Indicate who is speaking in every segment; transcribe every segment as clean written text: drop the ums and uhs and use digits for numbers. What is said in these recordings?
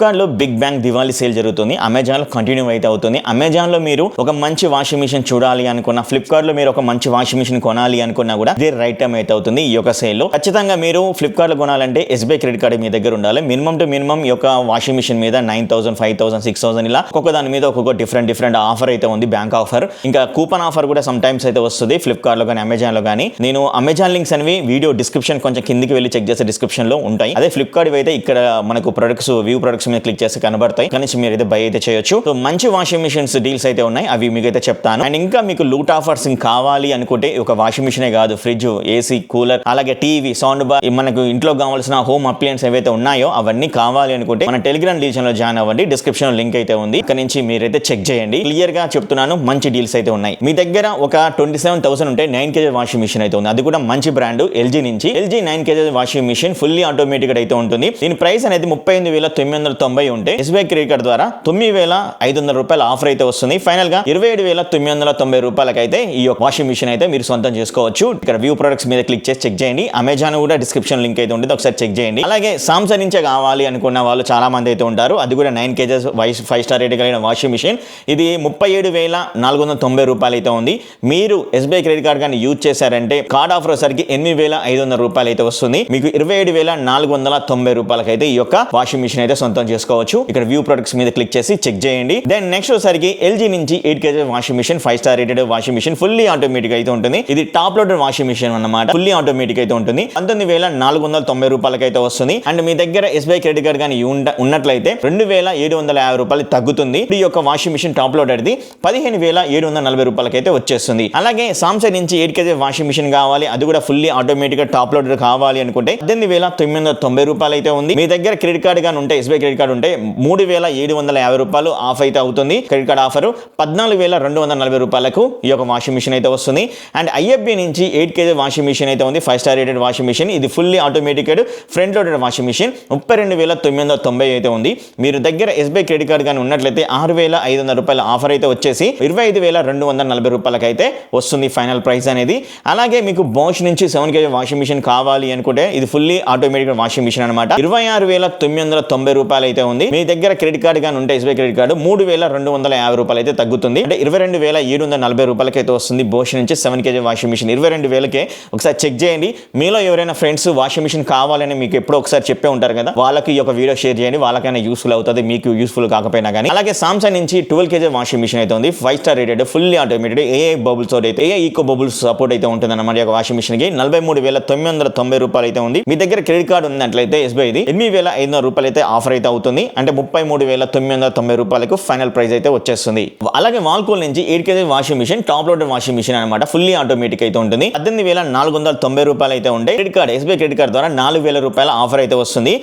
Speaker 1: ఫ్లిప్కార్ట్లో big bang Diwali sale జరుగుతుంది. అమెజాన్లో కంటిన్యూ అయితే అవుతుంది. అమెజాన్లో మీరు ఒక మంచి వాషింగ్ మిషన్ చూడాలి అనుకున్నా, ఫ్లిప్కార్ట్లో మీరు ఒక మంచి వాషింగ్ మిషన్ కొనాలి అనుకున్నా కూడా ఇదే రైట్ టైం అయితే అవుతుంది. ఈ యొక్క సేల్లో ఖచ్చితంగా మీరు ఫ్లిప్కార్ట్లో కొనాలంటే ఎస్బీఐ క్రెడిట్ కార్డు మీ దగ్గర ఉండాలి. మినిమం టు మినిమం ఈ యొక్క వాషింగ్ మిషన్ మీద 9,000, 5,000, 6,000 ఇలా ఒక్కొక్క దాని మీద ఒక్కొక్క డిఫరెంట్ ఆఫర్ అయితే ఉంది. బ్యాంక్ ఆఫర్, ఇంకా కూపన్ ఆఫర్ కూడా సమ్ టైమ్స్ అయితే వస్తుంది ఫ్లిప్కార్ట్లో కానీ అమెజాన్లో కానీ. నేను అమెజాన్ లింక్స్ అనేవి వీడియో డిస్క్రిప్షన్ కొంచెం కిందికి వెళ్ళి చెక్ చేస్తే డిస్క్రిప్షన్ లో ఉంటాయి. అదే ఫ్లిప్కార్ట్ అయితే ఇక్కడ మనకు ప్రొడక్ట్స్ వ్యూ ప్రొడక్ట్స్ మీద క్లిక్ చేస్తే కనబడతాయి. కానీ మీరు అయితే బై అయితే చేయొచ్చు. సో మంచి వాషింగ్ మిషన్స్ డీల్స్ అయితే ఉన్నాయి, అవి మీకు అయితే చెప్తాను. అండ్ ఇంకా మీకు లూట్ ఆఫర్స్ కావాలి అనుకుంటే ఒక వాషింగ్ మిషనే కాదు, ఫ్రిడ్జ్, ఏసీ, కూలర్, అలాగే టీవీ, సౌండ్ బార్, మనకు ఇంట్లో కావాల్సిన హోమ్ అప్లయన్స్ ఏవైతే ఉన్నాయో అవన్నీ కావాలి అనుకుంటే మన టెలిగ్రామ్ డీల్స్ లో జాయిన్ అవ్వండి. డిస్క్రిప్షన్ లింక్ అయితే ఉంది, ఇక్కడ నుంచి మీరైతే చెక్ చేయండి. క్లియర్ గా చెప్తున్నాను, మంచి డీల్స్ అయితే ఉన్నాయి. మీ దగ్గర ఒక 27,000 ఉంటే 9 kg వాషింగ్ మిషన్ అయితే ఉంది. అది కూడా మంచి బ్రాండ్ ఎల్జీ నుంచి. LG 9 kg washing machine fully automatic అయితే ఉంటుంది. దీని ప్రైస్ అనేది 38,990 ఉంటే ఎస్బీఐ క్రెడిట్ కార్డ్ ద్వారా 9,500 రూపాయల ఆఫర్ అయితే వస్తుంది. ఫైనల్ గా 27,990 రూపాయలకి అయితే ఈ వాషింగ్ మిషన్ అయితే మీరు సొంతం చేసుకోవచ్చు. ఇక్కడ వ్యూ ప్రొడక్ట్స్ మీద క్లిక్ చేసి చెక్ చేయండి. అమెజాన్ కూడా డిస్క్రిప్షన్ లింక్ అయితే ఉంటుంది, ఒకసారి చెక్ చేయండి. అలాగే సామ్సంగ్ నుంచే కావాలి అనుకున్న వాళ్ళు చాలా మంది అయితే ఉంటారు. అది కూడా 9 kg 5 స్టార్ రేటింగ్ కలిగిన వాషింగ్ మిషన్. ఇది 37,490 రూపాయలు అయితే ఉంది. మీరు ఎస్బీఐ క్రెడిట్ కార్డ్ కానీ యూజ్ చేశారంటే కార్డ్ ఆఫర్ వచ్చేసరికి 8,500 రూపాయలు అయితే వస్తుంది. మీకు 27,490 రూపాయలకి అయితే ఈ యొక్క వాషింగ్ మిషన్ అయితే సొంతం చేసుకోవచ్చు. ఇక్కడ వ్యూ ప్రొడక్ట్స్ మీద క్లిక్ చేసి చెక్ చేయండి. దెన్ నెక్స్ట్ వచ్చేసరికి ఎల్జీ నుంచి 8 kg washing machine, 5 star rated washing machine, fully automatic అయితే ఉంటుంది. ఇది టాప్ లోడెడ్ వాషింగ్ మిషన్ అన్నమాట, ఫుల్లీ ఆటోమేటిక్ అయితే ఉంటుంది. 19,490 రూపాయలకి అయితే వస్తుంది. అండ్ మీ దగ్గర ఎస్బీఐ క్రెడిట్ కార్డ్ కానీ ఉన్నట్లయితే 2,750 రూపాయలు తగ్గుతుంది. ఈ యొక్క వాషింగ్ మిషన్ టాప్ లోడెడ్ ది 15,740 రూపాయలకి అయితే వచ్చేస్తుంది. అలాగే సామ్సంగ్ నుంచి 8 kg వాషింగ్ మిషన్ కావాలి, అది కూడా ఫుల్లీ ఆటోమేటిక్ టాప్ లోడెడ్ కావాలి అనుకుంటే 18,990 రూపాయలు అయితే ఉంది. మీ దగ్గర క్రెడిట్ కార్డ్ కానీ ఉంటే, ఎస్బీఐ క్రెడిట్ కార్డ్ ఉంటే 3,750 రూపాయలు ఆఫ్ అయితే అవుతుంది. క్రెడిట్ కార్డ్ ఆఫర్ 14,240 రూపాయలకు ఈ యొక్క వాషింగ్ మిషన్ అయితే వస్తుంది. అండ్ ఐఎఫ్బి నుంచి 8 kg వాషింగ్ మిషన్ అయితే ఉంది, 5 స్టార్ రేటెడ్ వాషింగ్ మిషన్. ఇది fully automatic front loaded washing machine, 32,990 అయితే ఉంది. మీరు దగ్గర ఎస్బీఐ క్రెడిట్ కార్డ్ కానీ ఉన్నట్లయితే 6,500 రూపాయల ఆఫర్ అయితే వచ్చేసి 25,240 రూపాయలకి అయితే వస్తుంది ఫైనల్ ప్రైస్ అనేది. అలాగే మీకు బోష్ నుంచి 7 kg వాషింగ్ మిషన్ కావాలి అనుకుంటే ఇది ఫుల్లీ ఆటోమేటిక్ వాషింగ్ మిషన్ అనమాట, 26,990 రూపాయలు అయితే ఉంది. మీ దగ్గర క్రెడిట్ కార్డ్ కానీ ఉంటే ఎస్బీఐ క్రెడిట్ కార్డు 3,250 రూపాయలు అయితే తగ్గుతుంది. అంటే 22,740 రూపాయలకి అయితే వస్తుంది. బోష్ నుంచి 7 kg వాషింగ్ మిషన్ 22,000కే. ఒకసారి చెక్ చేయండి. మీలో ఎవరైనా ఫ్రెండ్స్ వాషింగ్ మిషన్ కావాలని మీకు ఎప్పుడో ఒకసారి చెప్పే ఉంటారు కదా, వాళ్ళకి ఈ యొక్క వీడియో షేర్ చేయండి, వాళ్ళకైనా యూస్ఫుల్ అవుతుంది, మీకు యూస్ఫుల్ కాకపోయినా కానీ. అలాగే సామ్సంగ్ నుంచి 12 kg వాషింగ్ మిషన్ అయితే ఉంది, 5 స్టార్ రేటెడ్, ఫుల్లీ ఆటోమేటెడ్, ఏఏ బబుల్స్ అయితే ఈకో బబుల్స్ సపోర్ట్ అయితే ఉంటుంది అన్నమాట. ఈ యొక్క వాషింగ్ మిషన్ కి 43,990 రూపాయలు అయితే ఉంది. మీ దగ్గర క్రెడిట్ కార్డు ఉన్నట్లయితే ఎస్బీఐది 8,500 రూపాయలు అయితే ఆఫర్ అయితే అవుతుంది. అంటే 33,990 రూపాయలకు ఫైనల్ ప్రైస్ అయితే వచ్చేస్తుంది. అలాగే వాల్కోల్ నుంచి 8 kg washing machine, top loaded washing machine అనమాట, ఫుల్లీ ఆటోమేటిక్ అయితే ఉంటుంది. 18,490 రూపాయలు అయితే ఉండే. Credit card, SBI credit card ద్వారా 4,000 రూపాయల ఆఫర్ అయితే వస్తుంది.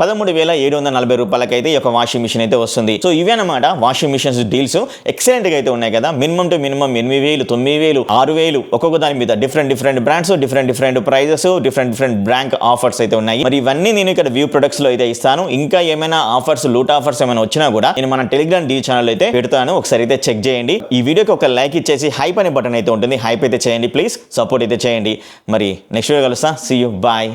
Speaker 1: 13,740 రూపాయలకి అయితే ఈ యొక్క వాషింగ్ మిషన్ అయితే వస్తుంది. సో ఇవే అనమాట వాషింగ్ మిషన్స్ డీల్స్. ఎక్సలెంట్ గా అయితే ఉన్నాయి కదా. మినిమం టు మినిమం 8,000, 9,000, 6,000 ఒక్కొక్క దాని మీద different brands, different prices, different bank offers అయితే ఉన్నాయి. మరి ఇవన్నీ నేను ఇక్కడ వ్యూ ప్రొడక్ట్స్ లో అయితే ఇస్తాను. ఇంకా ఏమైనా ఆఫర్స్, లూట్ ఆఫర్స్ ఏమైనా వచ్చినా కూడా నేను మన టెలిగ్రామ్ డీల్ ఛానల్ అయితే పెడతాను, ఒకసారి అయితే చెక్ చేయండి. ఈ వీడియోకి ఒక లైక్ ఇచ్చేసి హైప్ అనే బటన్ అయితే ఉంటుంది, హైప్ అయితే చేయండి ప్లీజ్, సపోర్ట్ అయితే చేయండి. మరి నెక్స్ట్ వీడియో కలుస్తా. See you, bye.